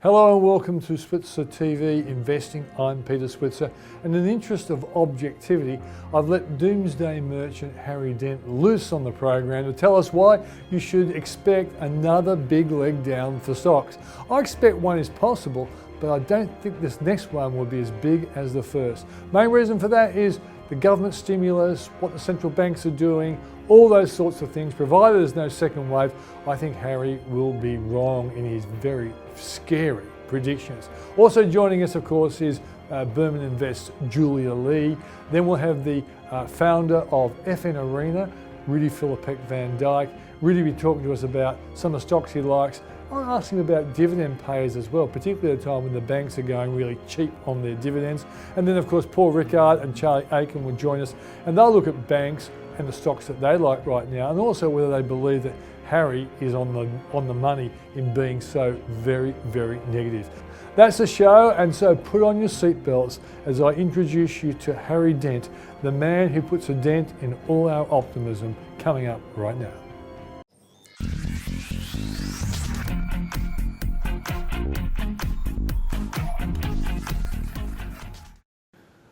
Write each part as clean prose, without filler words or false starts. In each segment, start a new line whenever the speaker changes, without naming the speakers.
Hello and welcome to SwitzerTV Investing. I'm Peter Switzer, and in the interest of objectivity, I've let doomsday merchant Harry Dent loose on the program to tell us why you should expect another big leg down for stocks. I expect one is possible, but I don't think this next one will be as big as the first. Main reason for that is the government stimulus, what the central banks are doing, all those sorts of things. Provided there's no second wave, I think Harry will be wrong in his very scary predictions. Also joining us, of course, is Berman Invest's Julia Lee. Then we'll have the founder of FN Arena, Rudy Philippek Van Dyke. Rudy will be talking to us about some of the stocks he likes. I'm asking about dividend payers as well, particularly at a time when the banks are going really cheap on their dividends. And then, of course, Paul Rickard and Charlie Aiken will join us, and they'll look at banks and the stocks that they like right now, and also whether they believe that Harry is on the money in being so very, very negative. That's the show, and so put on your seatbelts as I introduce you to Harry Dent, the man who puts a dent in all our optimism, coming up right now.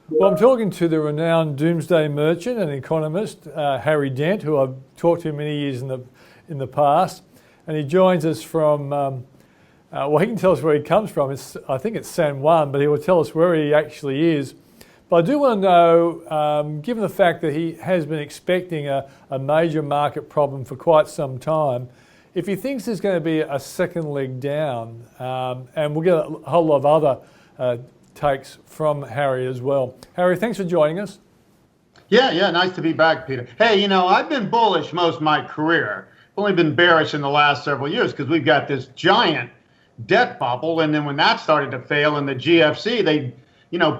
Well, I'm talking to the renowned doomsday merchant and economist, Harry Dent, who I've talked to many years in the past, and he joins us from, well, he can tell us where he comes from. I think it's San Juan, but he will tell us where he actually is. But I do want to know, given the fact that he has been expecting a major market problem for quite some time, if he thinks there's going to be a second leg down, and we'll get a whole lot of other takes from Harry as well. Harry, thanks for joining us.
Yeah, nice to be back, Peter. Hey, I've been bullish most of my career. I've only been bearish in the last several years because we've got this giant debt bubble, and then when that started to fail in the GFC, they,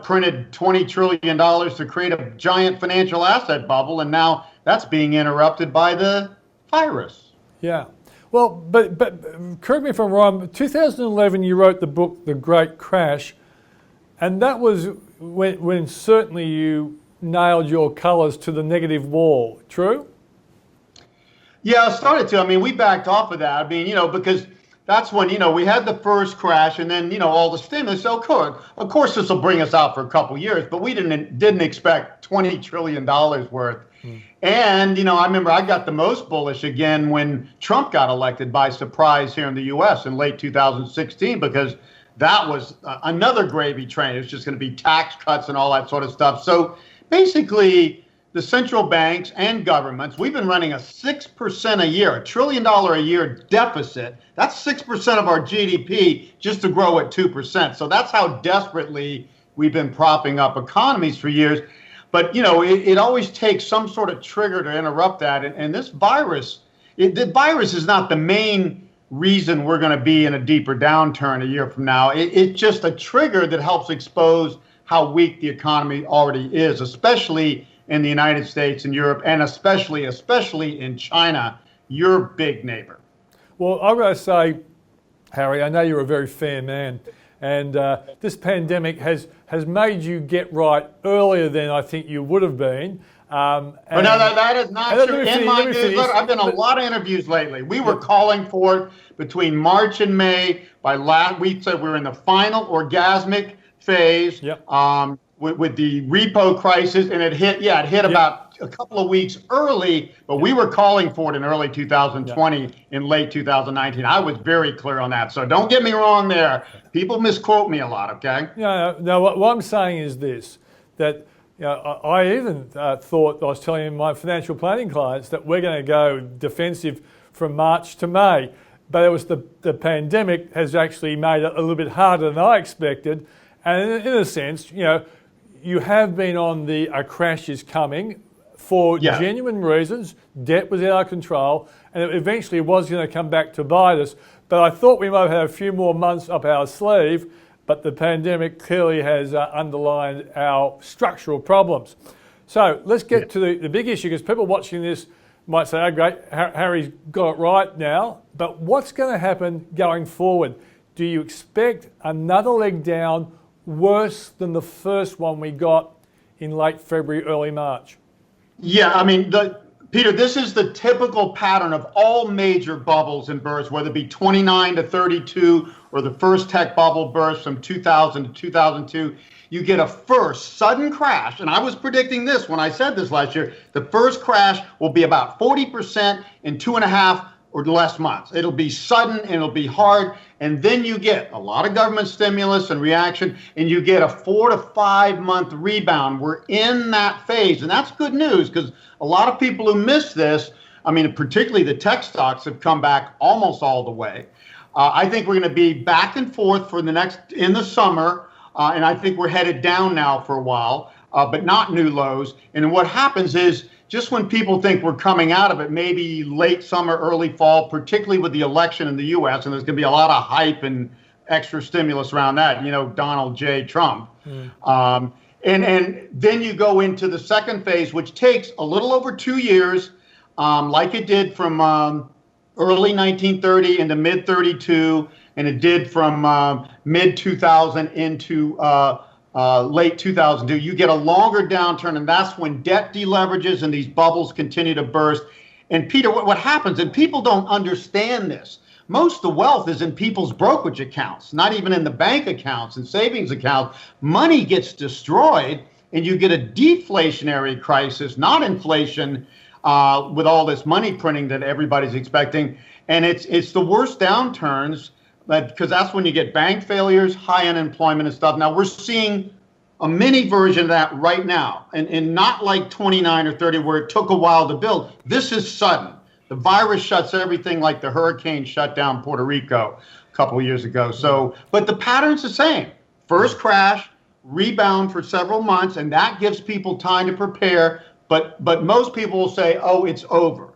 printed $20 trillion to create a giant financial asset bubble, and now that's being interrupted by the virus.
Yeah. Well, but correct me if I'm wrong, 2011 you wrote the book, The Great Crash, and that was when certainly you nailed your colours to the negative wall, true?
Yeah, I started to. We backed off of that. Because that's when, we had the first crash and then, all the stimulus. So, of course, this will bring us out for a couple years, but we didn't expect $20 trillion worth. And, I remember I got the most bullish again when Trump got elected by surprise here in the U.S. in late 2016, because that was another gravy train. It was just going to be tax cuts and all that sort of stuff. So basically, the central banks and governments, we've been running a 6% a year, $1 trillion a year deficit. That's 6% of our GDP just to grow at 2%. So that's how desperately we've been propping up economies for years. But, it always takes some sort of trigger to interrupt that. And this virus, the virus is not the main reason we're going to be in a deeper downturn a year from now. It's just a trigger that helps expose how weak the economy already is, especially in the United States and Europe, and especially in China, your big neighbor.
Well, I've got to say, Harry, I know you're a very fair man, and this pandemic has made you get right earlier than I think you would have been.
No, that is not true. In my newsletter, I've done a lot of interviews lately. We were calling for it between March and May. We said we were in the final orgasmic phase with the repo crisis, and it hit about a couple of weeks early, but we were calling for it in early 2020, in late 2019. I was very clear on that, so don't get me wrong there. People misquote me a lot, okay?
No, what I'm saying is this, that I even thought, I was telling my financial planning clients that we're going to go defensive from March to May. But it was the pandemic has actually made it a little bit harder than I expected. And in a sense, you have been on a crash is coming for genuine reasons. Debt was out of control, and it eventually was going to come back to bite us. But I thought we might have a few more months up our sleeve. But the pandemic clearly has underlined our structural problems. So let's get to the big issue, because people watching this might say, oh great, Harry's got it right now. But what's going to happen going forward? Do you expect another leg down worse than the first one we got in late February, early March?
Yeah, Peter, this is the typical pattern of all major bubbles and bursts, whether it be 29 to 32 or the first tech bubble burst from 2000 to 2002, you get a first sudden crash. And I was predicting this when I said this last year. The first crash will be about 40% in 2.5 or less months. It'll be sudden and it'll be hard. And then you get a lot of government stimulus and reaction, and you get a 4 to 5 month rebound. We're in that phase. And that's good news, because a lot of people who miss this, I mean, particularly the tech stocks, have come back almost all the way. I think we're going to be back and forth for in the summer. And I think we're headed down now for a while, but not new lows. And what happens is, just when people think we're coming out of it, maybe late summer, early fall, particularly with the election in the U.S., and there's going to be a lot of hype and extra stimulus around that, Donald J. Trump. And then you go into the second phase, which takes a little over 2 years, like it did from early 1930 into mid 32, and it did from mid 2000 into late 2002. You get a longer downturn, and that's when debt deleverages and these bubbles continue to burst. And Peter, what happens, and people don't understand this, most of the wealth is in people's brokerage accounts, not even in the bank accounts and savings accounts. Money gets destroyed, and you get a deflationary crisis, not inflation, with all this money printing that everybody's expecting. And it's the worst downturns, because that's when you get bank failures, high unemployment and stuff. Now we're seeing a mini version of that right now, and not like 29 or 30 where it took a while to build. This is sudden. The virus shuts everything, like the hurricane shut down Puerto Rico a couple of years ago. So, but the pattern's the same. First crash, rebound for several months, and that gives people time to prepare. But most people will say, oh, it's over.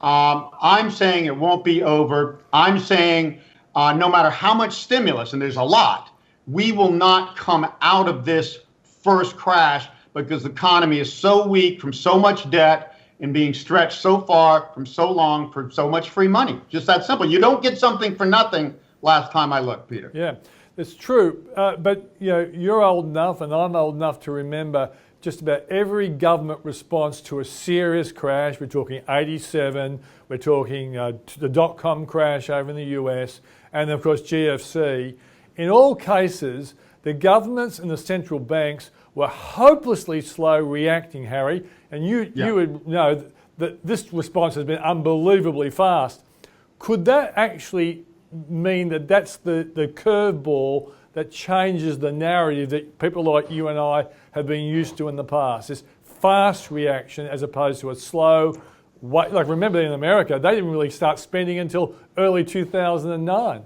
I'm saying it won't be over. I'm saying no matter how much stimulus, and there's a lot, we will not come out of this first crash, because the economy is so weak from so much debt and being stretched so far from so long for so much free money. Just that simple. You don't get something for nothing last time I looked, Peter.
Yeah, it's true. But you're old enough and I'm old enough to remember just about every government response to a serious crash. We're talking 87, we're talking the dot-com crash over in the US, and of course GFC. In all cases, the governments and the central banks were hopelessly slow reacting, Harry, and you would know that this response has been unbelievably fast. Could that actually mean that that's the curveball that changes the narrative that people like you and I have been used to in the past? This fast reaction as opposed to a slow, like remember in America, they didn't really start spending until early 2009.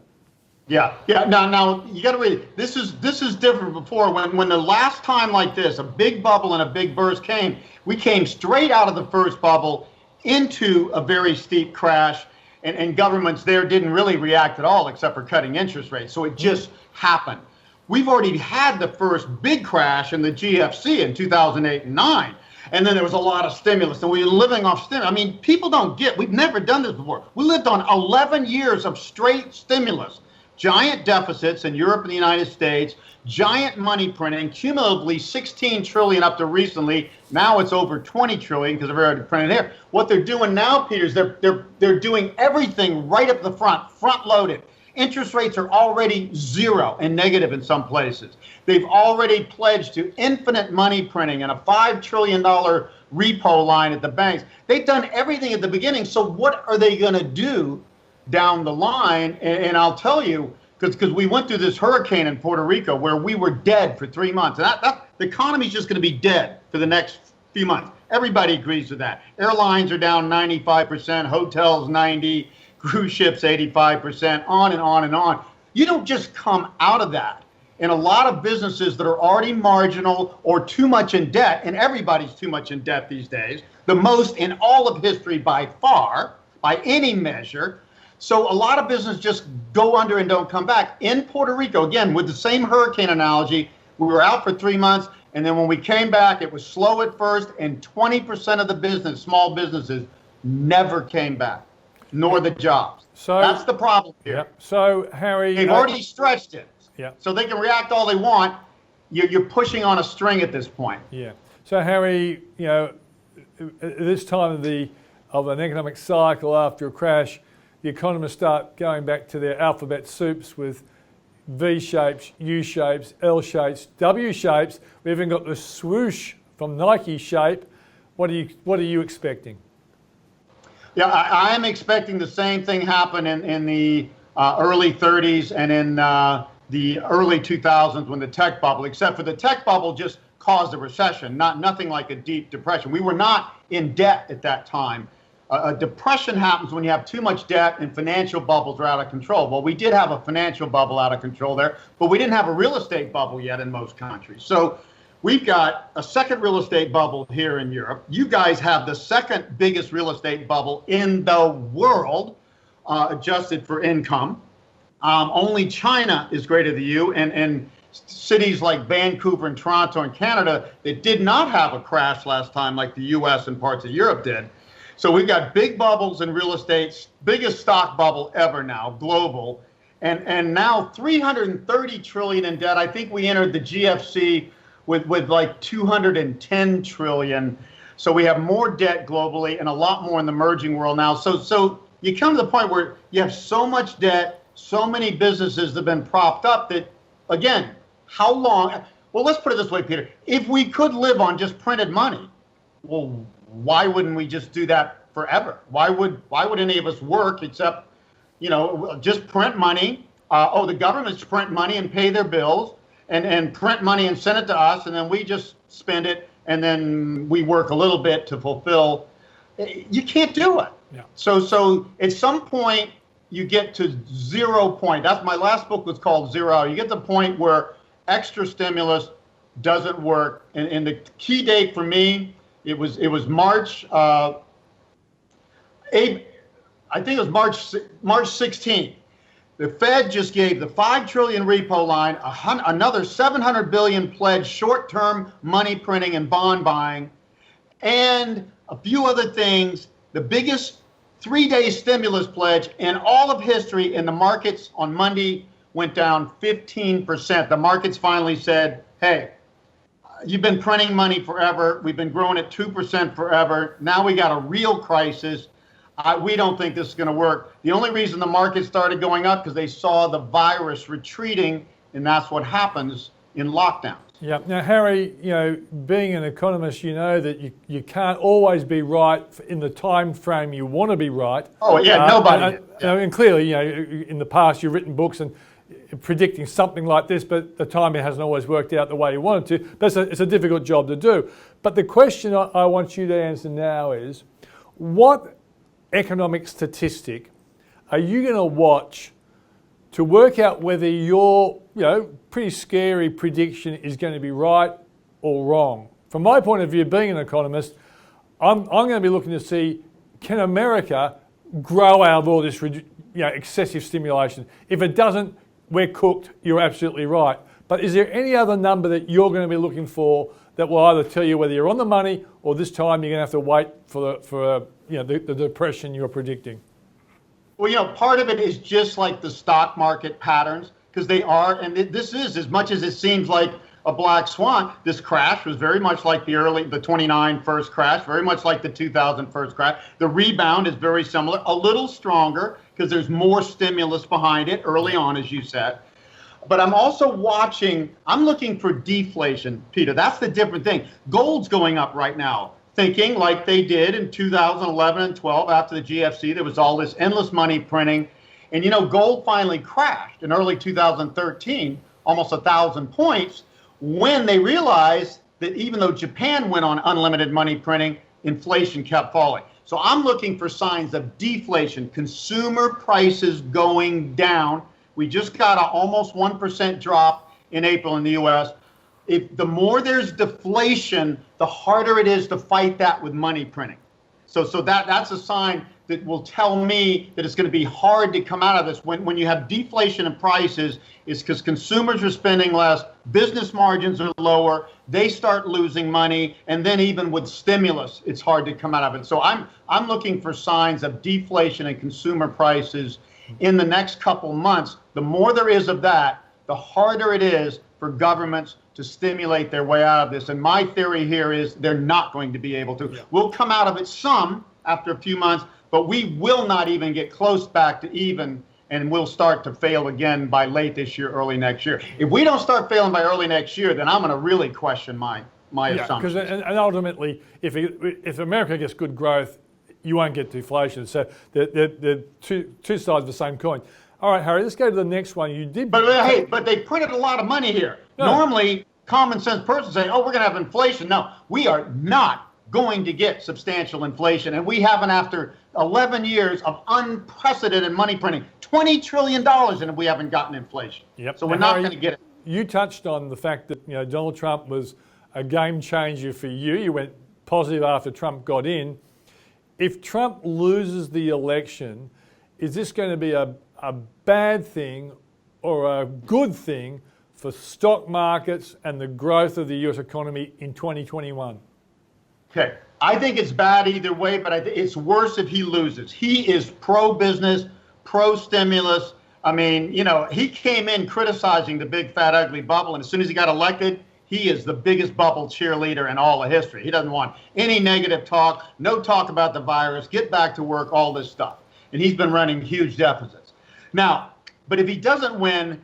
Yeah. Now you got to read it. This is different. Before, when the last time like this, a big bubble and a big burst came, we came straight out of the first bubble into a very steep crash, and governments there didn't really react at all except for cutting interest rates. So it just happened. We've already had the first big crash in the GFC in 2008 and 9. And then there was a lot of stimulus, and we were living off stimulus. I mean, people don't get, we've never done this before. We lived on 11 years of straight stimulus. Giant deficits in Europe and the United States, giant money printing, cumulatively 16 trillion up to recently. Now it's over 20 trillion because they've already printed here. What they're doing now, Peter, is they're doing everything right up the front loaded. Interest rates are already zero and negative in some places. They've already pledged to infinite money printing and a $5 trillion repo line at the banks. They've done everything at the beginning. So what are they going to do down the line? And I'll tell you, because we went through this hurricane in Puerto Rico where we were dead for 3 months. And the economy's just going to be dead for the next few months. Everybody agrees with that. Airlines are down 95%, hotels 90%, cruise ships 85%, on and on and on. You don't just come out of that. And a lot of businesses that are already marginal or too much in debt, and everybody's too much in debt these days, the most in all of history by far, by any measure. So a lot of businesses just go under and don't come back. In Puerto Rico, again, with the same hurricane analogy, we were out for 3 months, and then when we came back, it was slow at first, and 20% of the small businesses, never came back, nor the jobs. So that's the problem here.
Yep. So, Harry,
they've already stretched it.
Yeah.
So they can react all they want. You're pushing on a string at this point.
Yeah. So, Harry, at this time of an economic cycle after a crash, the economists start going back to their alphabet soups with, V shapes, U shapes, L shapes, W shapes. We even got the swoosh from Nike shape. What are you expecting?
Yeah, I am expecting the same thing happen in the early 30s and in the early 2000s when the tech bubble, except for the tech bubble just caused a recession, nothing like a deep depression. We were not in debt at that time. A depression happens when you have too much debt and financial bubbles are out of control. Well, we did have a financial bubble out of control there, but we didn't have a real estate bubble yet in most countries. So we've got a second real estate bubble here in Europe. You guys have the second biggest real estate bubble in the world, adjusted for income. Only China is greater than you, and cities like Vancouver and Toronto and Canada that did not have a crash last time like the US and parts of Europe did. So we've got big bubbles in real estate, biggest stock bubble ever now, global, and now 330 trillion in debt. I think we entered the GFC with like 210 trillion. So we have more debt globally and a lot more in the emerging world now. So you come to the point where you have so much debt, so many businesses that have been propped up that, again, how long? Well, let's put it this way, Peter. If we could live on just printed money, well, why wouldn't we just do that forever? Why would any of us work except, just print money? The governments print money and pay their bills and print money and send it to us, and then we just spend it, and then we work a little bit to fulfill. You can't do it. Yeah. So at some point you get to 0 point. That's my last book was called Zero. You get to the point where extra stimulus doesn't work, and the key date for me, it was March. I think it was March 16th. The Fed just gave the 5 trillion repo line, another 700 billion pledge, short-term money printing and bond buying, and a few other things. The biggest 3-day stimulus pledge in all of history, and the markets on Monday went down 15%. The markets finally said, hey, you've been printing money forever. We've been growing at 2% forever. Now we got a real crisis. We don't think this is going to work. The only reason the market started going up because they saw the virus retreating, and that's what happens in lockdowns.
Yeah. Now, Harry, being an economist, you know that you can't always be right in the time frame you want to be right.
Oh, yeah, nobody.
And clearly, in the past you've written books and predicting something like this, but the timing hasn't always worked out the way you wanted to. But it's a difficult job to do. But the question I want you to answer now is, what economic statistic are you going to watch to work out whether your pretty scary prediction is going to be right or wrong? From my point of view, being an economist, I'm going to be looking to see, can America grow out of all this excessive stimulation? If it doesn't, we're cooked. You're absolutely right. But is there any other number that you're going to be looking for that will either tell you whether you're on the money or this time you're going to have to wait for the depression you're predicting?
Well, part of it is just like the stock market patterns, because they are, and this is, as much as it seems like a black swan, this crash was very much like the 29 first crash, very much like the 2000 first crash. The rebound is very similar, a little stronger because there's more stimulus behind it early on, as you said. But I'm also I'm looking for deflation, Peter. That's the different thing. Gold's going up right now, thinking like they did in 2011 and 12 after the GFC. There was all this endless money printing. And, gold finally crashed in early 2013, almost 1,000 points, when they realized that even though Japan went on unlimited money printing, inflation kept falling. So I'm looking for signs of deflation, consumer prices going down. We just got an almost 1% drop in April in the US. The more there's deflation, the harder it is to fight that with money printing. So that's a sign that will tell me that it's going to be hard to come out of this. When you have deflation in prices, it's because consumers are spending less, business margins are lower, they start losing money, and then even with stimulus, it's hard to come out of it. So I'm looking for signs of deflation in consumer prices in the next couple months. The more there is of that, the harder it is for governments to stimulate their way out of this. And my theory here is they're not going to be able to. Yeah. We'll come out of it some after a few months, but we will not even get close back to even and we'll start to fail again by late this year, early next year. If we don't start failing by early next year, then I'm going to really question my assumptions.
Because and ultimately, if America gets good growth, you won't get deflation. So they're two sides of the same coin. All right, Harry, let's go to the next one. You did,
but they printed a lot of money here. No. Normally, common sense person saying, "Oh, we're going to have inflation." No, we are not going to get substantial inflation, and we haven't after 11 years of unprecedented money printing, $20 trillion, and we haven't gotten inflation.
Yep.
So we're not going to get it.
You touched on the fact that Donald Trump was a game changer for you. You went positive after Trump got in. If Trump loses the election, is this going to be a bad thing or a good thing for stock markets and the growth of the US economy in 2021?
Okay. I think it's bad either way, but it's worse if he loses. He is pro-business, pro-stimulus. I mean, he came in criticizing the big, fat, ugly bubble, and as soon as he got elected, he is the biggest bubble cheerleader in all of history. He doesn't want any negative talk, no talk about the virus, get back to work, all this stuff. And he's been running huge deficits. Now, but if he doesn't win,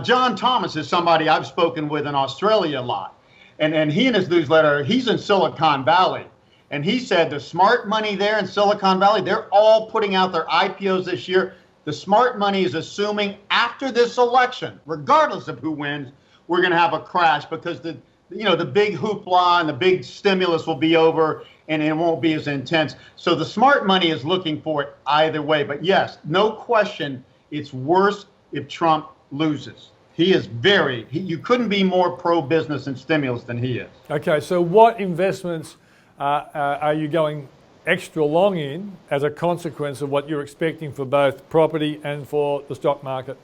John Thomas is somebody I've spoken with in Australia a lot. And he in his newsletter, he's in Silicon Valley. And he said the smart money there in Silicon Valley, they're all putting out their IPOs this year. The smart money is assuming after this election, regardless of who wins, we're going to have a crash because the big hoopla and the big stimulus will be over and it won't be as intense. So the smart money is looking for it either way. But yes, no question, it's worse if Trump loses. He is you couldn't be more pro-business and stimulus than he is.
Okay, so what investments are you going extra long in as a consequence of what you're expecting for both property and for the stock market?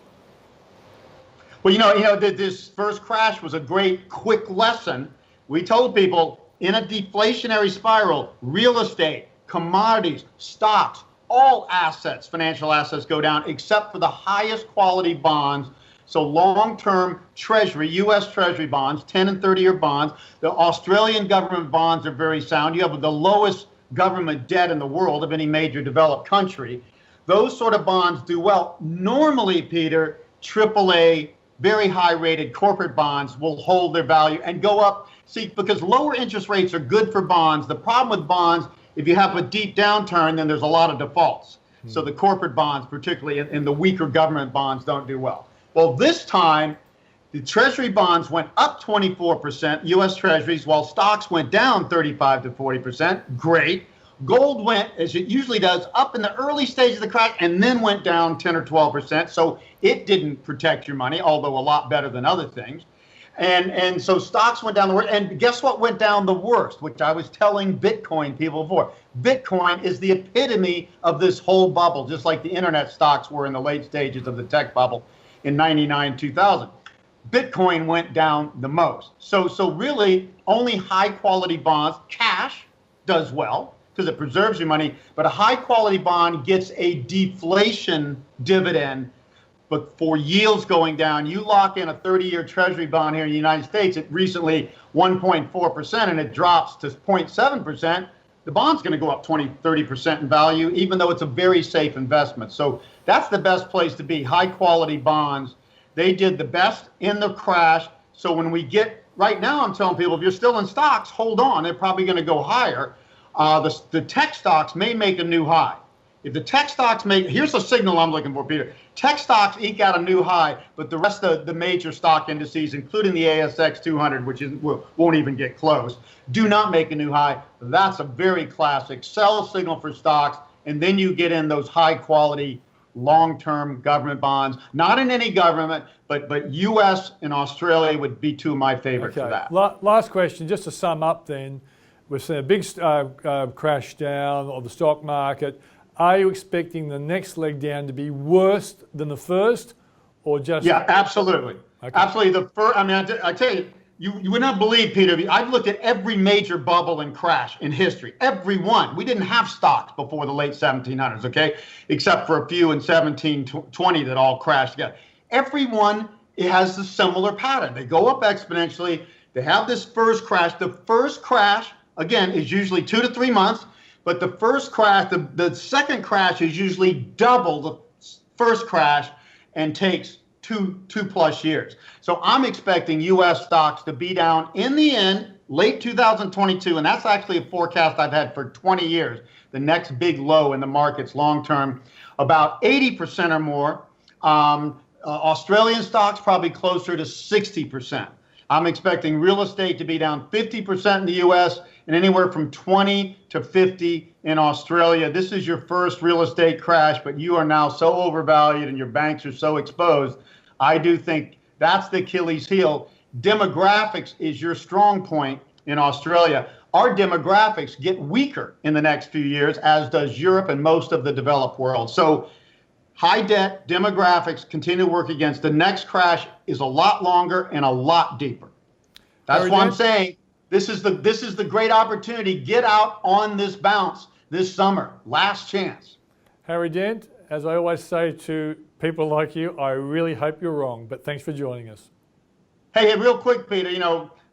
Well, this first crash was a great quick lesson. We told people in a deflationary spiral, real estate, commodities, stocks, all assets, financial assets go down except for the highest quality bonds. So long-term Treasury, U.S. Treasury bonds, 10 and 30-year bonds. The Australian government bonds are very sound. You have the lowest government debt in the world of any major developed country. Those sort of bonds do well. Normally, Peter, AAA, very high-rated corporate bonds will hold their value and go up. See, because lower interest rates are good for bonds. The problem with bonds, if you have a deep downturn, then there's a lot of defaults. So the corporate bonds, particularly, and the weaker government bonds don't do well. Well, this time, the Treasury bonds went up 24%, U.S. Treasuries, while stocks went down 35 to 40%. Great. Gold went, as it usually does, up in the early stage of the crash and then went down 10 or 12%. So it didn't protect your money, although a lot better than other things. And so stocks went down the worst. And guess what went down the worst, which I was telling Bitcoin people before. Bitcoin is the epitome of this whole bubble, just like the internet stocks were in the late stages of the tech bubble in 99, 2000. Bitcoin went down the most. So really only high quality bonds, cash does well because it preserves your money, but a high quality bond gets a deflation dividend. But for yields going down, you lock in a 30-year Treasury bond here in the United States at recently 1.4% and it drops to 0.7%, the bond's going to go up 20, 30% in value, even though it's a very safe investment. So that's the best place to be, high quality bonds. They did the best in the crash. So when we get, right now I'm telling people, if you're still in stocks, hold on, they're probably going to go higher. The tech stocks may make a new high. If the tech stocks here's the signal I'm looking for, Peter. Tech stocks eke out a new high, but the rest of the major stock indices, including the ASX 200, which won't even get close, do not make a new high. That's a very classic sell signal for stocks, and then you get in those high quality, long-term government bonds. Not in any government, but U.S. and Australia would be two of my favorites for that.
Last question, just to sum up then. We've seen a big crash down of the stock market. Are you expecting the next leg down to be worse than the first, or just?
Yeah, absolutely. Okay. Absolutely. I tell you, you would not believe, Peter. I've looked at every major bubble and crash in history. Every one. We didn't have stocks before the late 1700s, okay, except for a few in 1720 that all crashed together. Every one, it has a similar pattern. They go up exponentially. They have this first crash. The first crash, again, is usually 2 to 3 months. But the first crash, the second crash is usually double first crash and takes two plus years. So I'm expecting U.S. stocks to be down in the end, late 2022, and that's actually a forecast I've had for 20 years. The next big low in the markets long term, about 80% or more. Australian stocks probably closer to 60%. I'm expecting real estate to be down 50% in the U.S. and anywhere from 20 to 50 in Australia. This is your first real estate crash, but you are now so overvalued and your banks are so exposed. I do think that's the Achilles heel. Demographics is your strong point in Australia. Our demographics get weaker in the next few years, as does Europe and most of the developed world. So high debt, demographics continue to work against. The next crash is a lot longer and a lot deeper. That's why I'm saying this is the great opportunity. Get out on this bounce this summer. Last chance.
Harry Dent, as I always say to people like you, I really hope you're wrong, but thanks for joining us.
Hey, real quick, Peter,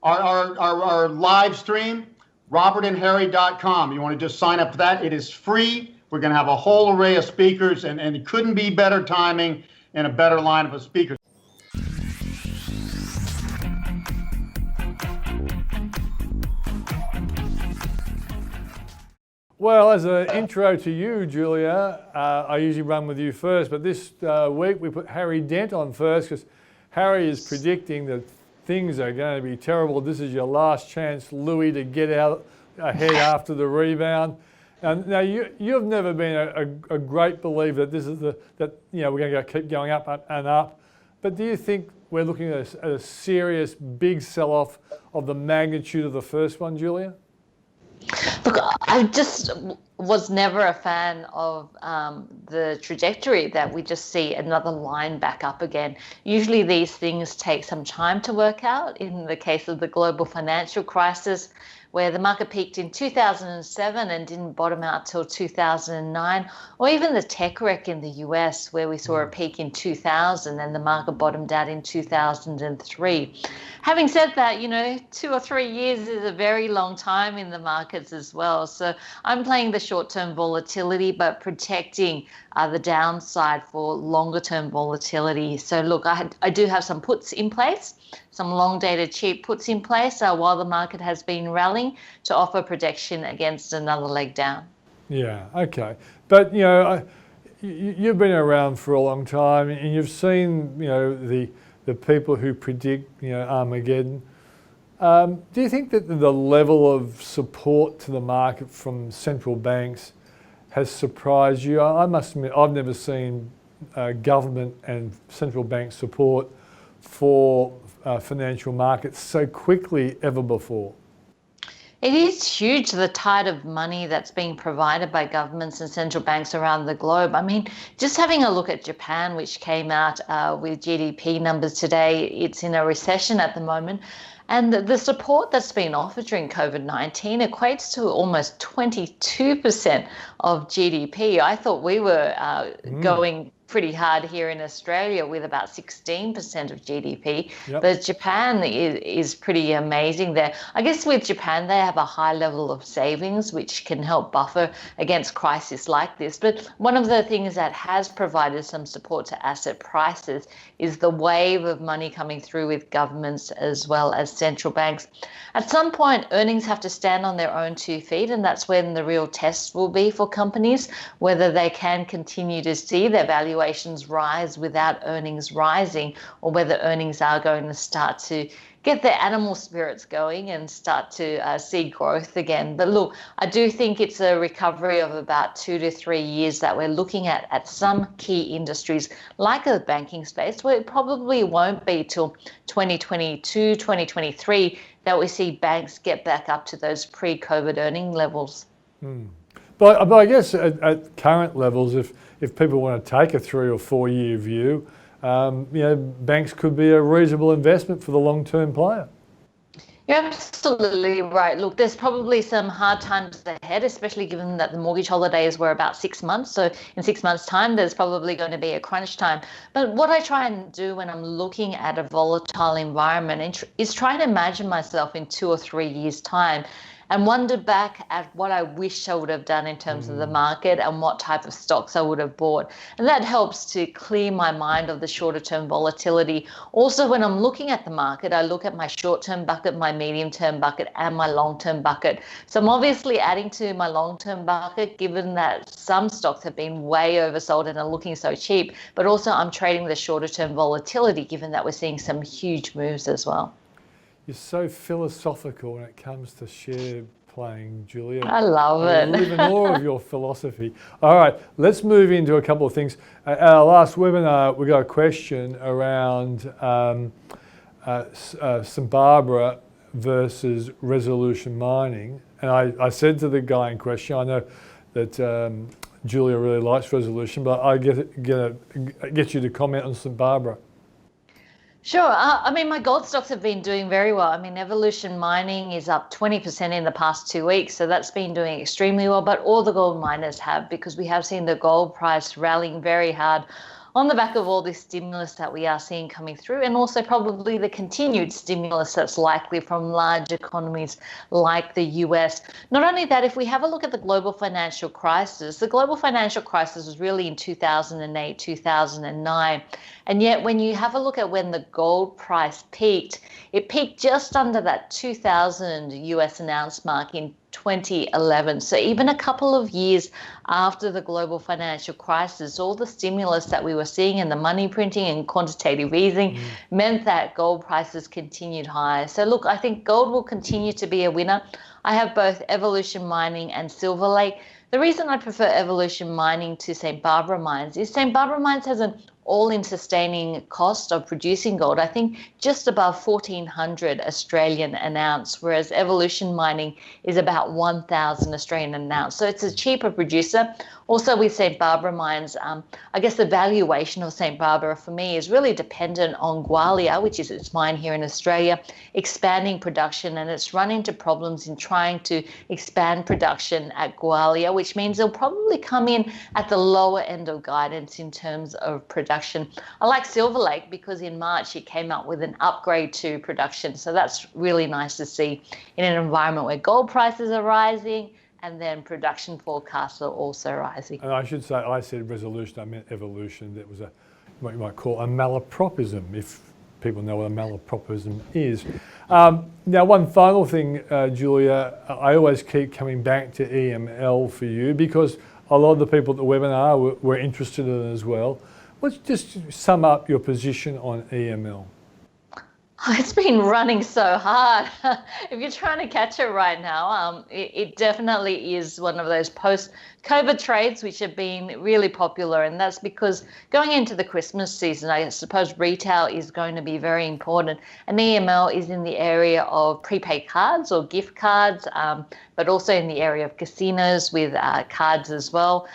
our live stream, robertandharry.com. You want to just sign up for that. It is free. We're going to have a whole array of speakers, and it couldn't be better timing and a better lineup of speakers.
Well, as an intro to you, Julia, I usually run with you first, but this week we put Harry Dent on first because Harry is predicting that things are going to be terrible. This is your last chance, Louis, to get out ahead after the rebound. And now you've never been a great believer that this is we're going to keep going up and up. But do you think we're looking at a serious big sell-off of the magnitude of the first one, Julia?
Look, I just was never a fan of the trajectory that we just see another line back up again. Usually these things take some time to work out. In the case of the global financial crisis, where the market peaked in 2007 and didn't bottom out till 2009, or even the tech wreck in the US, where we saw a peak in 2000 and the market bottomed out in 2003. Having said that, 2 or 3 years is a very long time in the markets as well. So I'm playing the short-term volatility, but protecting the downside for longer-term volatility. So look, I do have some puts in place, some long-dated cheap puts in place while the market has been rallying to offer protection against another leg down.
Yeah, okay. But, you've been around for a long time and you've seen, the people who predict, Armageddon. Do you think that the level of support to the market from central banks has surprised you? I must admit, I've never seen government and central bank support for financial markets so quickly ever before.
It is huge, the tide of money that's being provided by governments and central banks around the globe. I mean, just having a look at Japan, which came out with GDP numbers today, it's in a recession at the moment. And the support that's been offered during COVID-19 equates to almost 22% of GDP. I thought we were going pretty hard here in Australia with about 16% of GDP. Yep. But Japan is pretty amazing there. I guess with Japan, they have a high level of savings, which can help buffer against crisis like this. But one of the things that has provided some support to asset prices is the wave of money coming through with governments as well as central banks. At some point, earnings have to stand on their own 2 feet, and that's when the real test will be for companies, whether they can continue to see their valuations rise without earnings rising, or whether earnings are going to start to get their animal spirits going and start to see growth again. But look, I do think it's a recovery of about 2 to 3 years that we're looking at some key industries like the banking space, where it probably won't be till 2022, 2023 that we see banks get back up to those pre-COVID earning levels.
But I guess at current levels, if people want to take a 3 or 4 year view, banks could be a reasonable investment for the long-term player.
You're absolutely right. Look, there's probably some hard times ahead, especially given that the mortgage holidays were about 6 months. So in 6 months' time, there's probably going to be a crunch time. But what I try and do when I'm looking at a volatile environment is try to imagine myself in 2 or 3 years' time and wondered back at what I wish I would have done in terms of the market and what type of stocks I would have bought. And that helps to clear my mind of the shorter term volatility. Also, when I'm looking at the market, I look at my short term bucket, my medium term bucket, and my long term bucket. So I'm obviously adding to my long term bucket, given that some stocks have been way oversold and are looking so cheap, but also I'm trading the shorter term volatility, given that we're seeing some huge moves as well.
You're so philosophical when it comes to share playing, Julia.
I love
I
it.
live in awe of your philosophy. All right, let's move into a couple of things. At our last webinar, we got a question around St. Barbara versus Resolution Mining. And I said to the guy in question, I know that Julia really likes Resolution, but I get you to comment on St. Barbara.
Sure. I mean, my gold stocks have been doing very well. I mean, Evolution Mining is up 20% in the past 2 weeks. So that's been doing extremely well. But all the gold miners have, because we have seen the gold price rallying very hard on the back of all this stimulus that we are seeing coming through, and also probably the continued stimulus that's likely from large economies like the US. Not only that, if we have a look at the global financial crisis, the global financial crisis was really in 2008, 2009. And yet when you have a look at when the gold price peaked, it peaked just under that 2000 US an ounce mark in 2011. So even a couple of years after the global financial crisis, all the stimulus that we were seeing in the money printing and quantitative easing meant that gold prices continued high. So look, I think gold will continue to be a winner. I have both Evolution Mining and Silver Lake. The reason I prefer Evolution Mining to St. Barbara Mines is St. Barbara Mines has an all-in sustaining cost of producing gold, I think just above 1,400 Australian an ounce, whereas Evolution Mining is about 1,000 Australian an ounce. So it's a cheaper producer. Also with St. Barbara Mines, I guess the valuation of St. Barbara for me is really dependent on Gwalia, which is its mine here in Australia, expanding production, and it's run into problems in trying to expand production at Gwalia, which means they'll probably come in at the lower end of guidance in terms of production. I like Silver Lake because in March it came up with an upgrade to production, so that's really nice to see in an environment where gold prices are rising and then production forecasts are also rising.
And I should say, I said resolution, I meant evolution. That was what you might call a malapropism, if people know what a malapropism is. Now, one final thing, Julia, I always keep coming back to EML for you because a lot of the people at the webinar were interested in it as well. Let's just sum up your position on EML.
It's been running so hard. If you're trying to catch it right now, it definitely is one of those post-COVID trades which have been really popular, and that's because going into the Christmas season, I suppose retail is going to be very important, and EML is in the area of prepaid cards or gift cards, but also in the area of casinos with cards as well.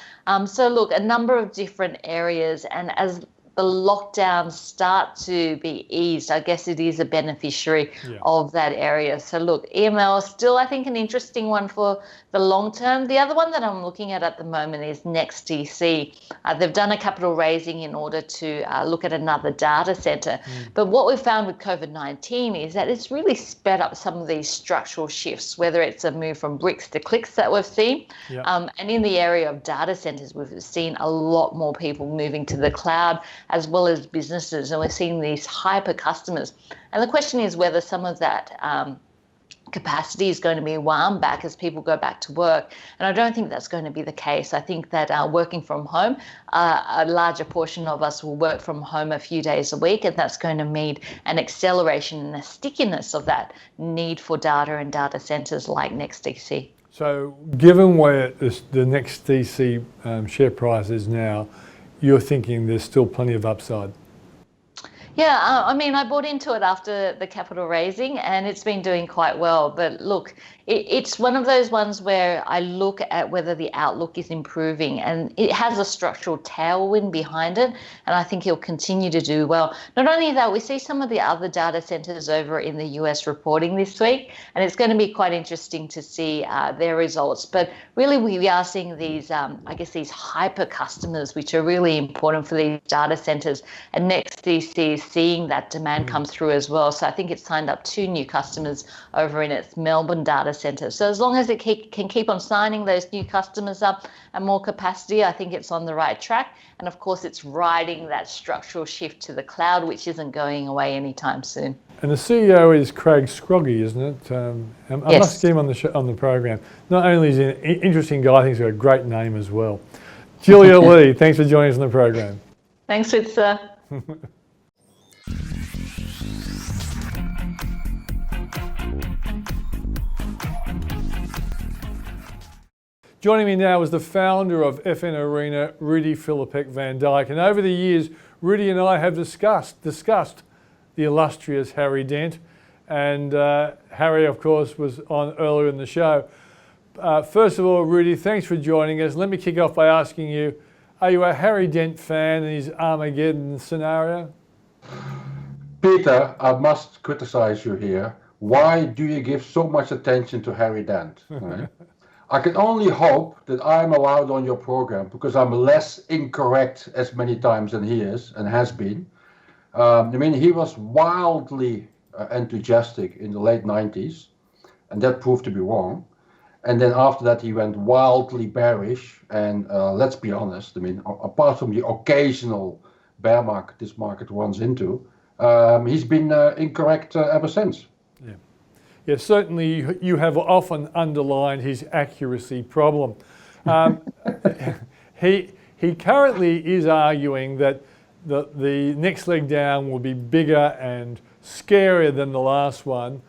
So look, a number of different areas, and as the lockdowns start to be eased, I guess it is a beneficiary of that area. So look, EML is still, I think, an interesting one for the long term. The other one that I'm looking at the moment is NextDC. They've done a capital raising in order to look at another data center. But what we've found with COVID-19 is that it's really sped up some of these structural shifts, whether it's a move from bricks to clicks that we've seen. And in the area of data centers, we've seen a lot more people moving to the cloud, as well as businesses, and we're seeing these hyper customers. And the question is whether some of that capacity is going to be wound back as people go back to work. And I don't think that's going to be the case. I think that working from home, a larger portion of us will work from home a few days a week, and that's going to mean an acceleration and a stickiness of that need for data and data centers like NextDC.
So given where the NextDC share price is now, you're thinking there's still plenty of upside?
Yeah, I mean, I bought into it after the capital raising and it's been doing quite well. But look, it's one of those ones where I look at whether the outlook is improving, and it has a structural tailwind behind it. And I think it'll continue to do well. Not only that, we see some of the other data centers over in the US reporting this week, and it's going to be quite interesting to see their results. But really, we are seeing these, I guess, these hyper customers, which are really important for these data centers. And NextDC seeing that demand come through as well. So I think it's signed up 2 new customers over in its Melbourne data centre. So as long as it can keep on signing those new customers up and more capacity, I think it's on the right track. And of course, it's riding that structural shift to the cloud, which isn't going away anytime soon.
And the CEO is Craig Scroggie, isn't it? I
Yes.
must get him on the program. Not only is he an interesting guy, I think he's got a great name as well. Julia Lee, thanks for joining us on the program.
Thanks, Switzer.
Joining me now is the founder of FN Arena, Rudy Philippek van Dijk. And over the years, Rudy and I have discussed the illustrious Harry Dent. And Harry, of course, was on earlier in the show. First of all, Rudy, thanks for joining us. Let me kick off by asking you, are you a Harry Dent fan in his Armageddon scenario?
Peter, I must criticize you here. Why do you give so much attention to Harry Dent? Right? I can only hope that I'm allowed on your program because I'm less incorrect as many times than he is and has been. I mean, he was wildly enthusiastic in the late 90s, and that proved to be wrong. And then after that, he went wildly bearish. And let's be honest, I mean, apart from the occasional bear market this market runs into, he's been incorrect ever since.
Yeah. Yeah, certainly you have often underlined his accuracy problem. He currently is arguing that the next leg down will be bigger and scarier than the last one.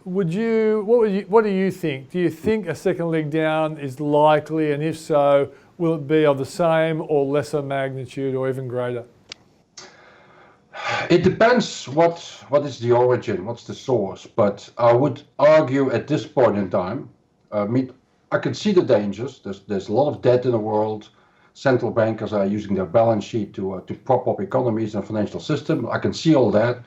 What do you think? Do you think a second leg down is likely, and if so, will it be of the same or lesser magnitude or even greater?
It depends what is the origin, what's the source, but I would argue at this point in time, I mean, I can see the dangers. There's a lot of debt in the world. Central bankers are using their balance sheet to prop up economies and financial system. I can see all that,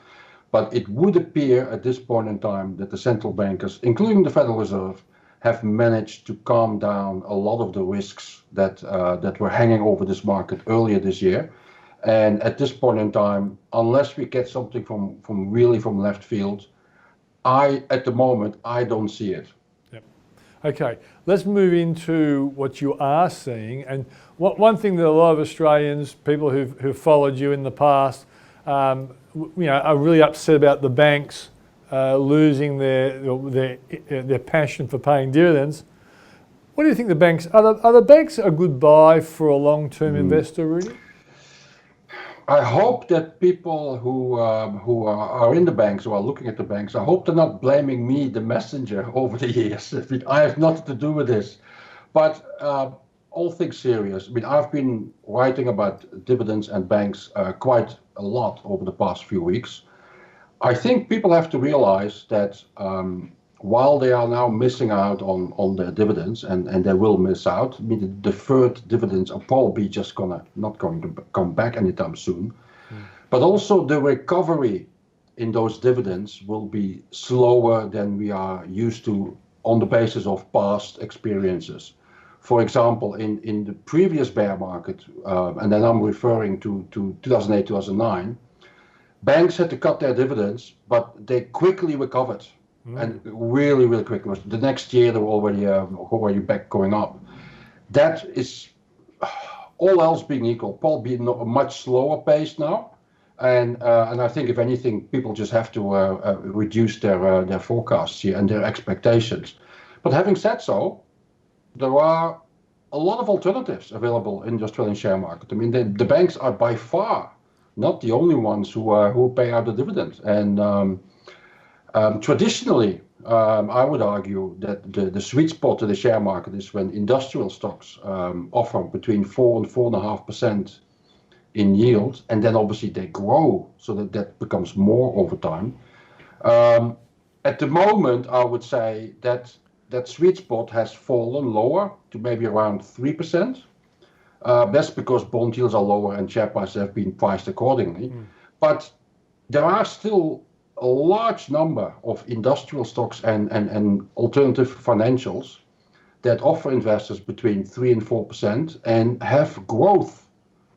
but it would appear at this point in time that the central bankers, including the Federal Reserve, have managed to calm down a lot of the risks that were hanging over this market earlier this year. And at this point in time, unless we get something from left field, at the moment, I don't see it.
Yep. Okay, let's move into what you are seeing. And one thing that a lot of Australians, people who've followed you in the past, are really upset about the banks losing their passion for paying dividends. What do you think the banks are the banks a good buy for a long-term investor, Rudy?
I hope that people who are in the banks, who are looking at the banks, I hope they're not blaming me, the messenger, over the years. I have nothing to do with this. But all things serious, I mean, I've been writing about dividends and banks quite a lot over the past few weeks. I think people have to realize that while they are now missing out on their dividends, and they will miss out, I mean, the deferred dividends are probably just not going to come back anytime soon. But also the recovery in those dividends will be slower than we are used to on the basis of past experiences. For example, in the previous bear market, and then I'm referring to 2008, 2009, banks had to cut their dividends, but they quickly recovered. And really, really quickly. The next year, they were already back going up. That is, all else being equal, probably a much slower pace now. And I think, if anything, people just have to reduce their forecasts here and their expectations. But having said so, there are a lot of alternatives available in the Australian share market. I mean, the banks are by far not the only ones who pay out the dividend. And traditionally, I would argue that the sweet spot of the share market is when industrial stocks offer between 4 and 4.5% in yield, and then obviously they grow, so that becomes more over time. At the moment, I would say that sweet spot has fallen lower to maybe around 3%. That's because bond yields are lower and share prices have been priced accordingly. But there are still a large number of industrial stocks and alternative financials that offer investors between 3 and 4% and have growth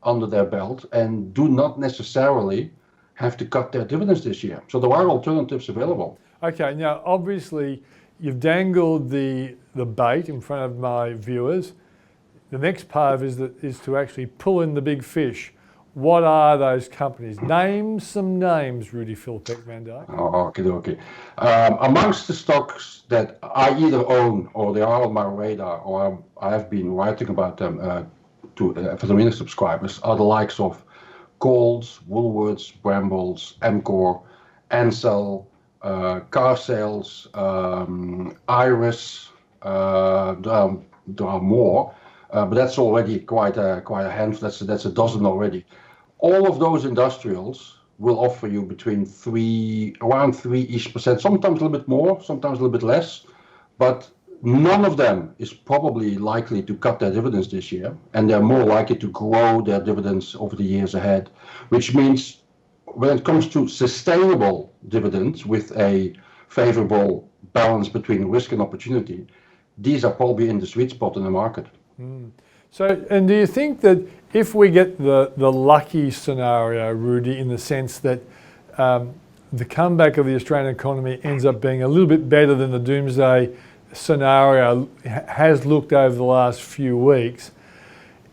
under their belt and do not necessarily have to cut their dividends this year. So there are alternatives available.
Okay, now obviously you've dangled the bait in front of my viewers. The next part is to actually pull in the big fish. What are those companies? Name some names, Rudy Philippek Van Dyke.
Oh, okay. Amongst the stocks that I either own or they are on my radar or I have been writing about them for the mini subscribers are the likes of Coles, Woolworths, Brambles, Emcor, Ansell, car sales, Iris. There are more, but that's already quite a handful. That's a dozen already. All of those industrials will offer you between around 3-ish%, sometimes a little bit more, sometimes a little bit less, but none of them is probably likely to cut their dividends this year, and they're more likely to grow their dividends over the years ahead, which means when it comes to sustainable dividends with a favorable balance between risk and opportunity, these are probably in the sweet spot in the market.
So, and do you think that if we get the lucky scenario, Rudy, in the sense that the comeback of the Australian economy ends up being a little bit better than the doomsday scenario has looked over the last few weeks,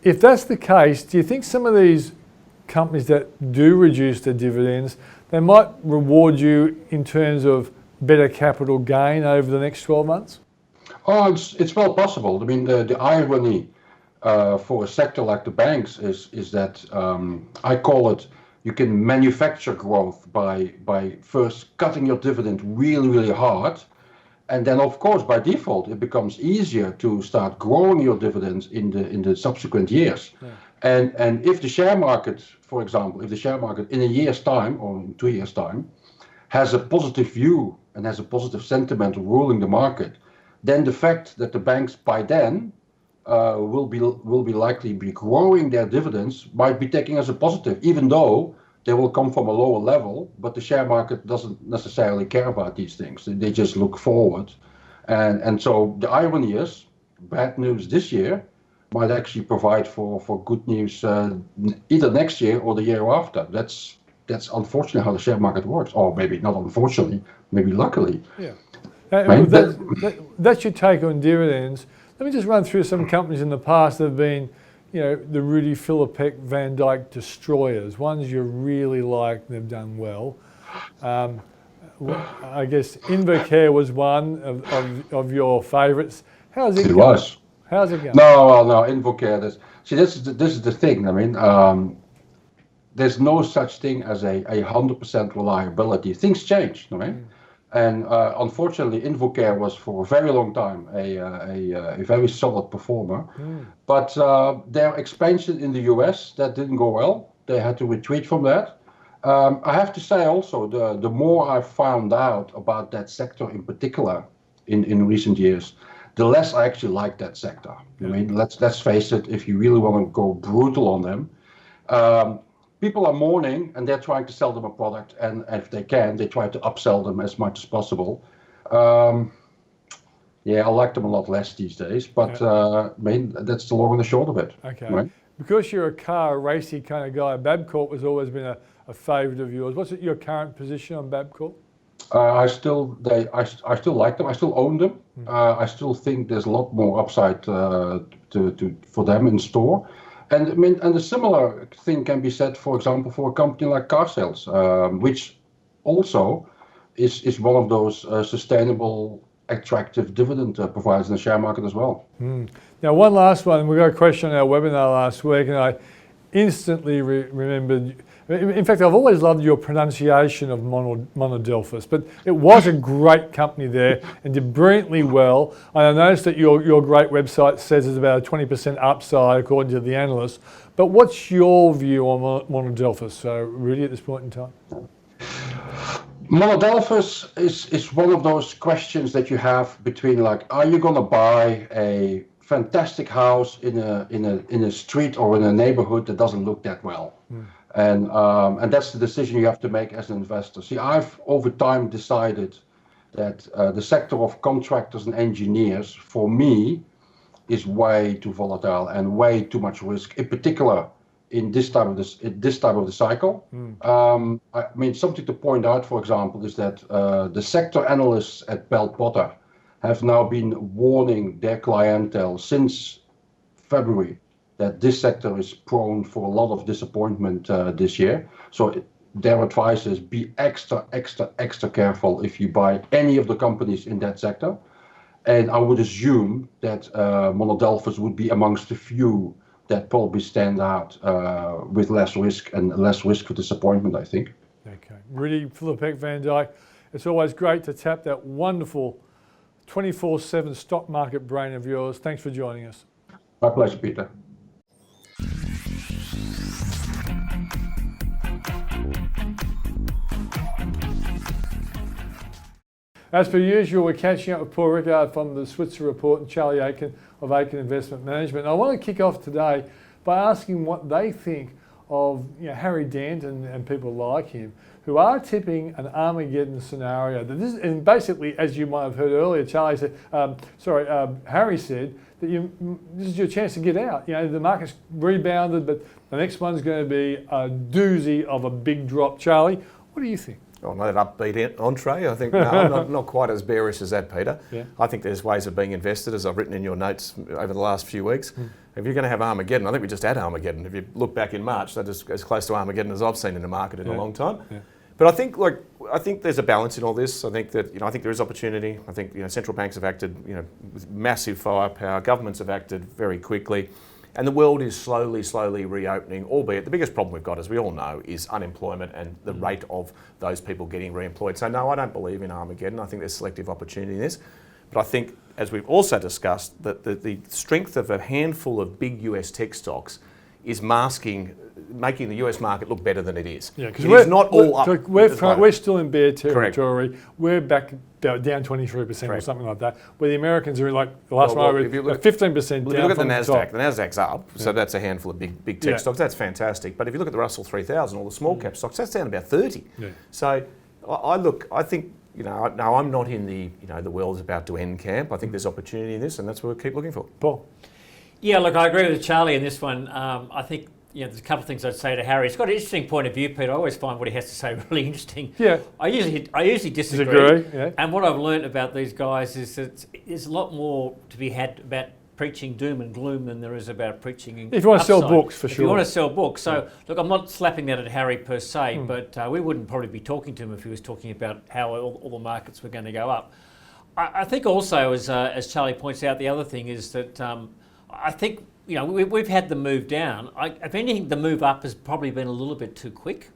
if that's the case, do you think some of these companies that do reduce their dividends, they might reward you in terms of better capital gain over the next 12 months?
Oh, it's well possible. I mean, the irony for a sector like the banks is that I call it, you can manufacture growth by first cutting your dividend really, really hard. And then, of course, by default, it becomes easier to start growing your dividends in the subsequent years. Yeah. And if the share market, for example, if the share market in a year's time or in 2 years' time has a positive view and has a positive sentiment ruling the market, then the fact that the banks by then will be likely be growing their dividends might be taken as a positive, even though they will come from a lower level, but the share market doesn't necessarily care about these things. They just look forward. And so the irony is, bad news this year might actually provide for good news either next year or the year after. That's unfortunately how the share market works. Or maybe not unfortunately, maybe luckily.
Yeah. That's your take on dividends. Let me just run through some companies in the past that have been, you know, the Rudy Philippek Van Dyke destroyers, ones you really like and have done well. I guess Invocare was one of your favourites. How's it going?
It was.
How's it going?
No, Invocare. This is the thing. I mean, there's no such thing as a 100% reliability. Things change, right? And unfortunately, Invocare was for a very long time a very solid performer. But their expansion in the US, that didn't go well. They had to retreat from that. I have to say also, the more I found out about that sector in particular in recent years, the less I actually like that sector. I mean, let's face it, if you really want to go brutal on them, people are mourning and they're trying to sell them a product, and if they can, they try to upsell them as much as possible. I like them a lot less these days, but I mean, that's the long and the short of it.
Okay.
Right?
Because you're a car racy kind of guy, Babcock has always been a favourite of yours. What's your current position on Babcock?
I still like them. I still own them. I still think there's a lot more upside for them in store. And I mean, and a similar thing can be said, for example, for a company like car sales, which also is one of those sustainable, attractive dividend providers in the share market as well.
Now, one last one. We got a question on our webinar last week, and I instantly remembered. In fact, I've always loved your pronunciation of Monadelphous, but it was a great company there and did brilliantly well. And I noticed that your great website says it's about a 20% upside according to the analysts. But what's your view on Monadelphous, Rudy, at this point in time?
Monadelphous is one of those questions that you have between, like, are you going to buy a fantastic house in a street or in a neighborhood that doesn't look that well? And that's the decision you have to make as an investor. See, I've over time decided that the sector of contractors and engineers, for me, is way too volatile and way too much risk, in particular in this type of the cycle. I mean, something to point out, for example, is that the sector analysts at Bell Potter have now been warning their clientele since February that this sector is prone for a lot of disappointment this year. So their advice is be extra careful if you buy any of the companies in that sector. And I would assume that Monadelphous would be amongst the few that probably stand out with less risk and less risk for disappointment, I think.
Okay. Rudy Philippek van Dijk, it's always great to tap that wonderful 24/7 stock market brain of yours. Thanks for joining us.
My pleasure, Peter.
As per usual, we're catching up with Paul Rickard from the Switzer Report and Charlie Aiken of Aiken Investment Management. And I want to kick off today by asking what they think of Harry Dent and people like him who are tipping an Armageddon scenario. That this, and basically, as you might have heard earlier, Charlie said, Harry said that this is your chance to get out. The market's rebounded, but the next one's going to be a doozy of a big drop. Charlie, what do you think?
Oh, not that upbeat entree. I think no, I'm not quite as bearish as that, Peter.
Yeah.
I think there's ways of being invested, as I've written in your notes over the last few weeks. If you're going to have Armageddon, I think we just had Armageddon. If you look back in March, that's as close to Armageddon as I've seen in the market in a long time. Yeah. But I think there's a balance in all this. I think that I think there is opportunity. I think central banks have acted with massive firepower. Governments have acted very quickly. And the world is slowly reopening, albeit the biggest problem we've got, as we all know, is unemployment and the rate of those people getting re-employed. So no, I don't believe in Armageddon. I think there's selective opportunity in this. But I think, as we've also discussed, that the strength of a handful of big US tech stocks is making the US market look better than it is.
Yeah, because we're still in bear territory.
Correct.
We're back down 23% or something like that. Where the Americans are like the last one, 15% down.
If you look at the Nasdaq, the Nasdaq's up, so that's a handful of big tech stocks. That's fantastic. But if you look at the Russell 3000, all the small cap stocks, that's down about 30. Yeah. So I think. Now I'm not in the world's about to end camp. I think there's opportunity in this, and that's what we keep looking for.
Paul.
Yeah, look, I agree with Charlie in this one. I think there's a couple of things I'd say to Harry. He's got an interesting point of view, Peter. I always find what he has to say really interesting.
Yeah.
I usually disagree. Yeah. And what I've learned about these guys is that there's a lot more to be had about preaching doom and gloom than there is about preaching
if you want to
upside.
sell books, for sure.
If you want to sell books. So, look, I'm not slapping that at Harry per se, but we wouldn't probably be talking to him if he was talking about how all the markets were going to go up. I think also, as Charlie points out, the other thing is that I think we've had the move down. If anything, the move up has probably been a little bit too quick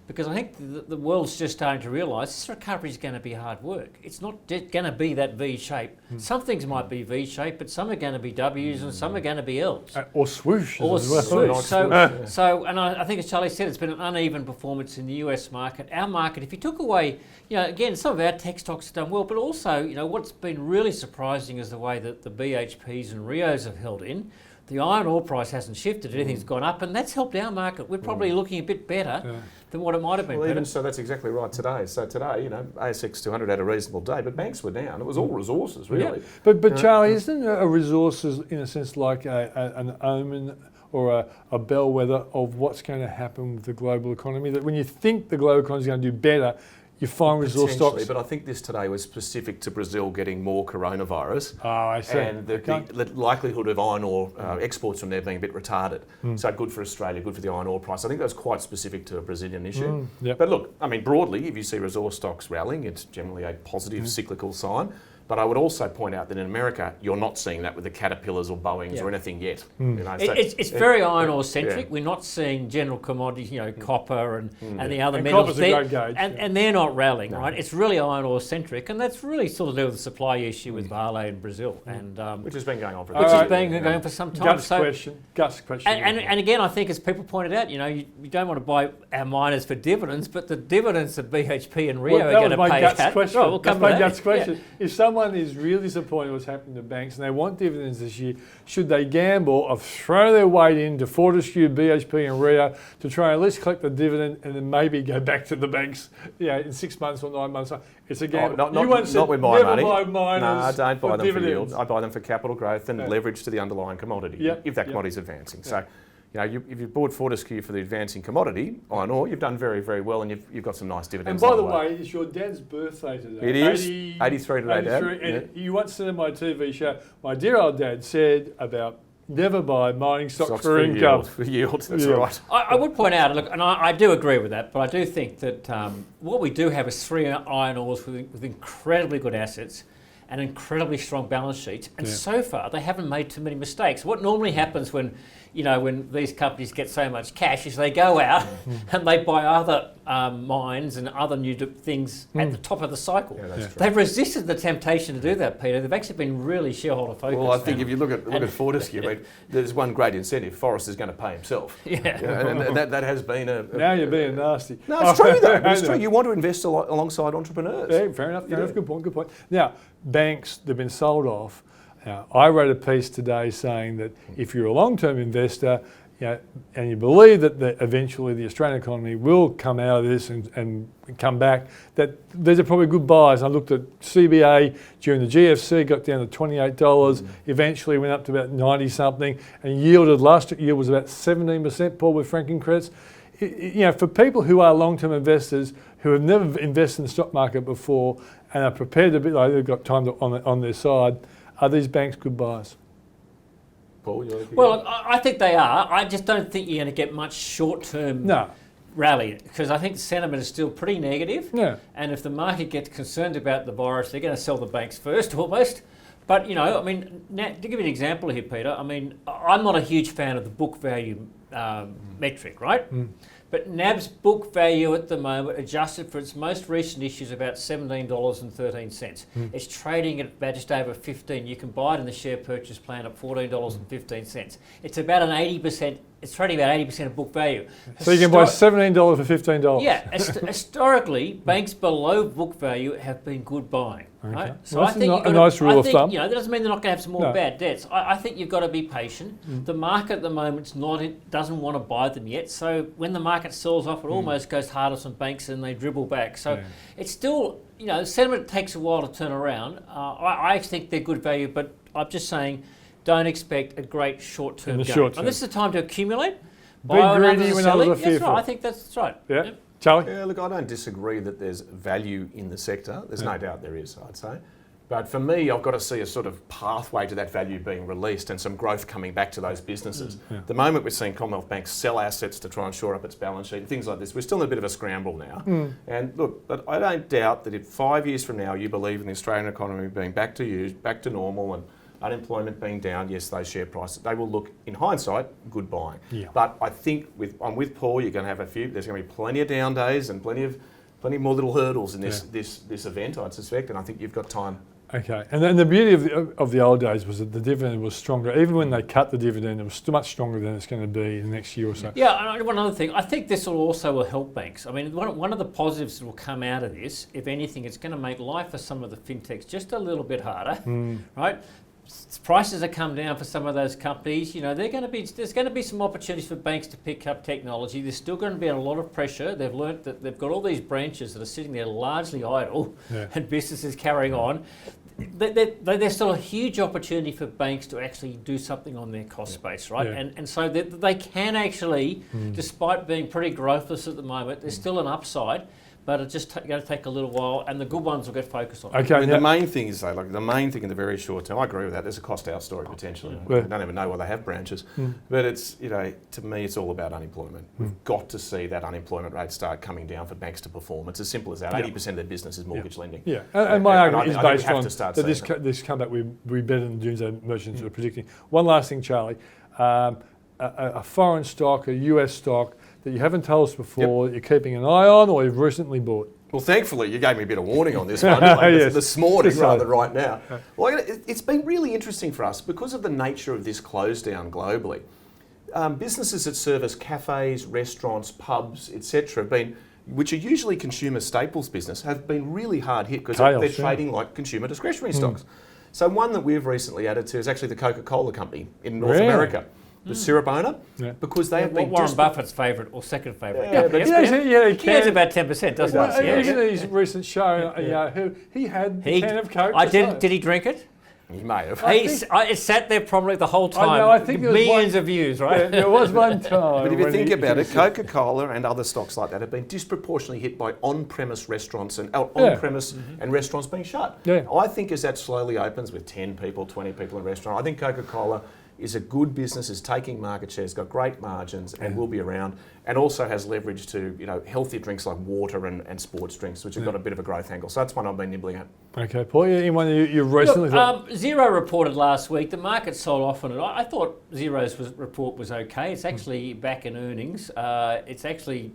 because I think the world's just starting to realise this recovery is going to be hard work. It's not going to be that V shape. Some things might be V shape, but some are going to be Ws and some are going to be Ls.
Or swoosh.
Or swoosh. So, and I think as Charlie said, it's been an uneven performance in the US market. Our market, if you took away, again, some of our tech stocks have done well, but also, what's been really surprising is the way that the BHPs and Rios have held in. The iron ore price hasn't shifted, anything's gone up, and that's helped our market. We're probably looking a bit better than what it might have been.
Well, even so, that's exactly right today. So today, ASX 200 had a reasonable day, but banks were down. It was all resources, really.
Yeah. But Charlie, isn't a resources, in a sense, like an omen or a bellwether of what's going to happen with the global economy? That when you think the global economy is going to do better, you find resource stocks.
But I think this today was specific to Brazil getting more coronavirus.
Oh, I see.
And the likelihood of iron ore exports from there being a bit retarded. So good for Australia, good for the iron ore price. I think that was quite specific to a Brazilian issue.
Yep.
But look, broadly, if you see resource stocks rallying, it's generally a positive cyclical sign. But I would also point out that in America, you're not seeing that with the Caterpillars or Boeings or anything yet.
It's very iron ore centric. We're not seeing general commodities, copper and the other metals.
Copper's a great gauge.
And they're not rallying, right? It's really iron ore centric, and that's really sort of to do with the supply issue with Vale in Brazil, and
which has been going on for
going for some time.
Guts question.
And again, I think as people pointed out, you don't want to buy our miners for dividends, but the dividends that BHP and Rio are going to pay out.
Question. Right, that's my guts question. If someone is really disappointed what's happening to banks and they want dividends this year, should they gamble of throw their weight into Fortescue, BHP and Rio to try and at least collect the dividend and then maybe go back to the banks in 6 months or 9 months? It's a gamble.
Not with my money.
Buy miners.
No, I don't buy them
dividends.
for yield. I buy them for capital growth and leverage to the underlying commodity, if that commodity is advancing. So, if you bought Fortescue for the advancing commodity, iron ore, you've done very, very well, and you've got some nice dividends.
And by the way, it's your dad's birthday today.
It is 83 today, Dad.
And you once said in my TV show, my dear old dad said about never buy mining stocks for income.
For yield, that's right.
I would point out, look, and I do agree with that, but I do think that what we do have is 3 iron ores with incredibly good assets and incredibly strong balance sheets, and so far they haven't made too many mistakes. What normally happens when these companies get so much cash is they go out and they buy other mines and other new things at the top of the cycle.
Yeah, that's true.
They've resisted the temptation to do that, Peter. They've actually been really shareholder focused.
Well, I think if you look at Fortescue, I mean, there's one great incentive: Forrest is going to pay himself. And that has been a.
Now you're being nasty.
No, it's true though. It's true. You want to invest alongside entrepreneurs.
Yeah, fair enough. Good point. Now, banks, they've been sold off. Now, I wrote a piece today saying that if you're a long-term investor, and you believe that eventually the Australian economy will come out of this and come back, that these are probably good buys. I looked at CBA during the GFC, got down to $28, eventually went up to about 90 something, and yielded last year was about 17%, Paul, with franking credits. For people who are long-term investors who have never invested in the stock market before and are prepared to be, like they've got time on their side, are these banks good buys?
Paul,
well, I think they are. I just don't think you're going to get much short-term rally, because I think sentiment is still pretty negative.
Yeah.
And if the market gets concerned about the virus, they're going to sell the banks first, almost. But, now, to give you an example here, Peter, I'm not a huge fan of the book value metric, right? But NAB's book value at the moment, adjusted for its most recent issue, is about $17.13. It's trading at about just over 15. You can buy it in the share purchase plan at $14.15. It's about an 80%. It's trading about 80% of book value.
So you can buy $17 for $15.
Yeah, historically, banks below book value have been good buying.
Okay.
Right? So
well,
I think
a nice rule of thumb.
That doesn't mean they're not going to have some more bad debts. I think you've got to be patient. The market at the moment doesn't want to buy them yet. So when the market sells off, it almost goes harder on banks and they dribble back. So it's still, sentiment takes a while to turn around. I think they're good value, but I'm just saying, don't expect a great short-term gain. And this is the time to accumulate.
Be greedy when others are fearful.
Right. I think that's right.
Yeah. Yep. Charlie?
Yeah, look, I don't disagree that there's value in the sector. There's no doubt there is, I'd say. But for me, I've got to see a sort of pathway to that value being released and some growth coming back to those businesses. The moment we're seeing Commonwealth Bank sell assets to try and shore up its balance sheet, things like this, we're still in a bit of a scramble now. And look, but I don't doubt that if 5 years from now you believe in the Australian economy being back to normal and unemployment being down, yes, those share prices, they will look, in hindsight, good buying. Yeah. But I think I'm with Paul, you're going to have there's going to be plenty of down days and plenty more little hurdles in this event, I'd suspect, and I think you've got time.
Okay, and then the beauty of the old days was that the dividend was stronger. Even when they cut the dividend, it was still much stronger than it's going to be in the next year or so.
Yeah, and one other thing, I think this will help banks. One of the positives that will come out of this, if anything, it's going to make life for some of the fintechs just a little bit harder, right? Prices have come down for some of those companies. There's going to be some opportunities for banks to pick up technology. There's still going to be a lot of pressure. They've learnt that they've got all these branches that are sitting there largely idle and businesses carrying on. There's still a huge opportunity for banks to actually do something on their cost base, right? And so they can actually, despite being pretty growthless at the moment, there's still an upside. But it's just going to take a little while, and the good ones will get focused on.
Okay.
The main thing is, though, the main thing in the very short term, I agree with that. There's a cost out story potentially. I don't even know why they have branches, but it's to me, it's all about unemployment. We've got to see that unemployment rate start coming down for banks to perform. It's as simple as that. 80% of their business is mortgage lending. Yeah,
and my argument is based on that this comeback we better than the Doomsday merchants are predicting. One last thing, Charlie, a foreign stock, a US stock that you haven't told us before, that you're keeping an eye on, or you've recently bought?
Well, thankfully, you gave me a bit of warning on this one this morning rather than right now. Well, it's been really interesting for us because of the nature of this close down globally. Businesses that service cafes, restaurants, pubs, etc., which are usually consumer staples business, have been really hard hit because they're trading like consumer discretionary stocks. So one that we've recently added to is actually the Coca-Cola company in North America. The syrup owner, because they have been
Warren Buffett's favourite or second favourite.
He
has about 10%, doesn't he?
Isn't his recent show? He had a can of Coke.
Did he drink it?
He may have.
It sat there probably the whole time.
I know, I think there was
millions of views, right?
Yeah, there was one time.
But if you
when
think
he-
about it, Coca-Cola and other stocks like that have been disproportionately hit by on-premise restaurants and on-premise and restaurants being shut.
Yeah.
I think as that slowly opens with 10 people, 20 people in a restaurant, I think Coca-Cola is a good business, is taking market share, has got great margins and will be around, and also has leverage to healthier drinks like water and sports drinks, which have got a bit of a growth angle. So that's one I've been nibbling at.
Okay, Paul, anyone you recently thought?
Zero reported last week. The market sold off on it. I thought Zero's report was okay. It's actually back in earnings. It's actually,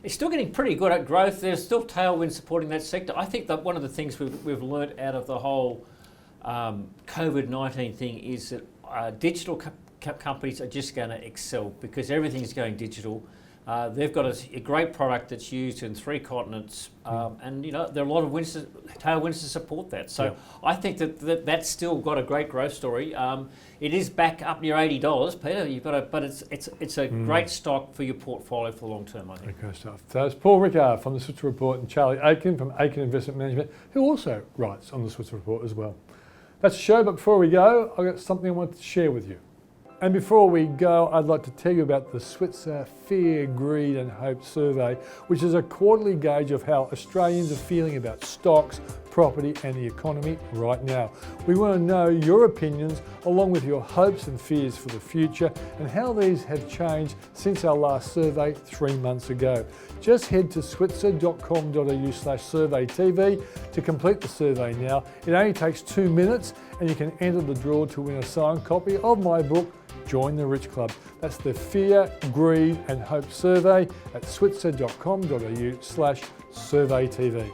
it's still getting pretty good at growth. There's still tailwind supporting that sector. I think that one of the things we've learnt out of the whole COVID-19 thing is that digital companies are just going to excel because everything's going digital. They've got a great product that's used in 3 continents, and there are a lot of tailwinds to support that. So I think that's still got a great growth story. It is back up near $80, Peter. But it's a great stock for your portfolio for the long term, I think.
Okay, stuff. So it's Paul Rickard from the Switzer Report and Charlie Aiken from Aiken Investment Management, who also writes on the Switzer Report as well. That's the show, but before we go, I've got something I want to share with you. And before we go, I'd like to tell you about the Switzer Fear, Greed and Hope Survey, which is a quarterly gauge of how Australians are feeling about stocks, property and the economy right now. We want to know your opinions along with your hopes and fears for the future and how these have changed since our last survey 3 months ago. Just head to switzer.com.au/surveytv to complete the survey now. It only takes 2 minutes and you can enter the draw to win a signed copy of my book, Join the Rich Club. That's the Fear, Greed and Hope Survey at switzer.com.au/surveytv.